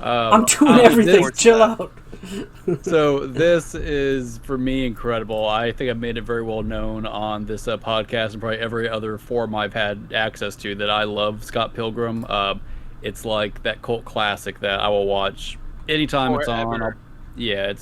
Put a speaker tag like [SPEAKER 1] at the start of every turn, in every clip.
[SPEAKER 1] I'm doing everything. Chill out.
[SPEAKER 2] So this is, for me, incredible. I think I've made it very well known on this podcast and probably every other forum I've had access to that I love Scott Pilgrim. It's like that cult classic that I will watch anytime it's on. Yeah,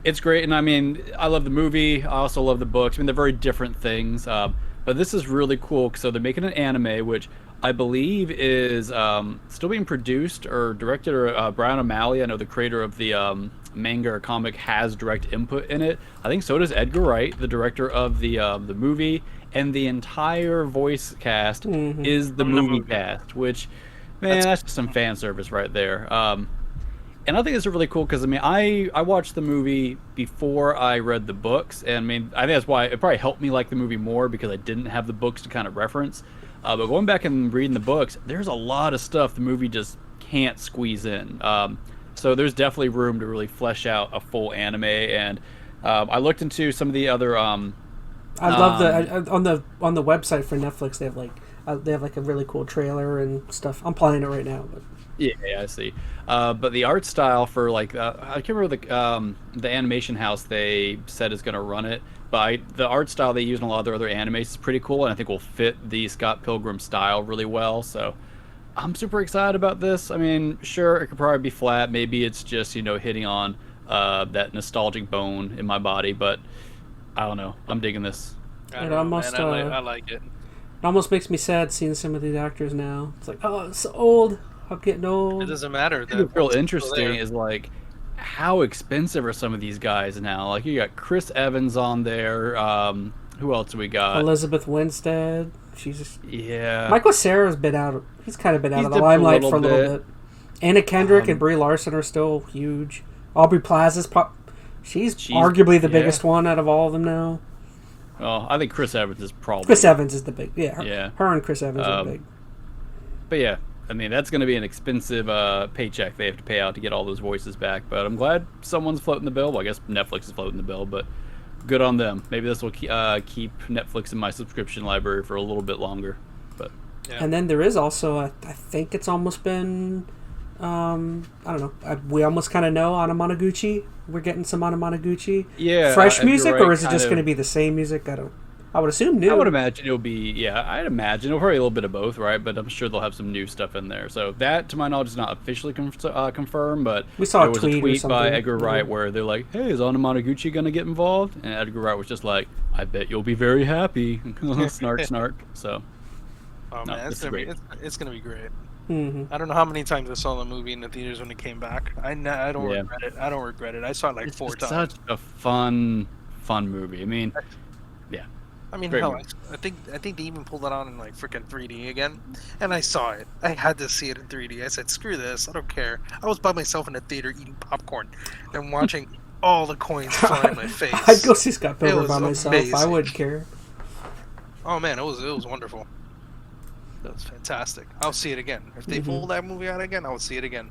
[SPEAKER 2] it's great. And I mean, I love the movie. I also love the books. I mean, they're very different things. But this is really cool. So they're making an anime, which I believe is still being produced or directed, or Brian O'Malley, I know the creator of the manga or comic, has direct input in it. I think so does Edgar Wright, the director of the movie, and the entire voice cast is the movie cast, which, man, that's just some fan service right there. And I think it's really cool because, I mean, I watched the movie before I read the books, and I mean, I think that's why it probably helped me like the movie more, because I didn't have the books to kind of reference. But going back and reading the books, there's a lot of stuff the movie just can't squeeze in. So there's definitely room to really flesh out a full anime. And I looked into some of the other. I
[SPEAKER 1] love on the website for Netflix. They have like a really cool trailer and stuff. I'm playing it right now. But.
[SPEAKER 2] Yeah, I see. But the art style for I can't remember the animation house they said is going to run it. But the art style they use in a lot of their other animes is pretty cool, and I think will fit the Scott Pilgrim style really well. So I'm super excited about this. I mean, sure, it could probably be flat. Maybe it's just, hitting on that nostalgic bone in my body. But I don't know. I'm digging this.
[SPEAKER 3] I like it. It
[SPEAKER 1] almost makes me sad seeing some of these actors now. It's like, oh, it's old. I'm getting old.
[SPEAKER 3] It doesn't matter.
[SPEAKER 2] What's real interesting is how expensive are some of these guys now? Like, you got Chris Evans on there. Who else do we got?
[SPEAKER 1] Elizabeth Winstead. She's just...
[SPEAKER 2] Yeah.
[SPEAKER 1] Michael Cera's been out. He's kind of been out of the limelight for a little bit. Anna Kendrick and Brie Larson are still huge. Aubrey Plaza's she's arguably the biggest one out of all of them now.
[SPEAKER 2] Well, I think Chris Evans is probably...
[SPEAKER 1] Chris Evans is the big... Yeah, her and Chris Evans are big.
[SPEAKER 2] But yeah, I mean, that's going to be an expensive paycheck they have to pay out to get all those voices back. But I'm glad someone's floating the bill. Well, I guess Netflix is floating the bill, but good on them. Maybe this will keep Netflix in my subscription library for a little bit longer. But
[SPEAKER 1] yeah. And then there is also, I think it's almost been, I don't know, we almost kind of know Anamanaguchi. We're getting some Anamanaguchi.
[SPEAKER 2] Yeah.
[SPEAKER 1] Fresh music, or is it just going to be the same music? I would assume new.
[SPEAKER 2] I would imagine it'll be, I'd imagine it'll probably a little bit of both, right? But I'm sure they'll have some new stuff in there. So that, to my knowledge, is not officially confirmed, but
[SPEAKER 1] we saw
[SPEAKER 2] there was a tweet by Edgar Wright where they're like, hey, is Anamanaguchi going to get involved? And Edgar Wright was just like, I bet you'll be very happy. Snark, snark. So,
[SPEAKER 3] man, it's going to be great.
[SPEAKER 1] Mm-hmm.
[SPEAKER 3] I don't know how many times I saw the movie in the theaters when it came back. I don't regret it. I don't regret it. I saw it four times.
[SPEAKER 2] It's such a fun movie. I mean,
[SPEAKER 3] I mean, hell, I think they even pulled it on in freaking 3D again, and I saw it. I had to see it in 3D. I said, "Screw this! I don't care." I was by myself in the theater eating popcorn and watching all the coins fly in my face.
[SPEAKER 1] I'd go see Scott Pilgrim by myself. Amazing. I wouldn't care.
[SPEAKER 3] Oh man, it was wonderful. That was fantastic. I'll see it again if they pull that movie out again. I will see it again.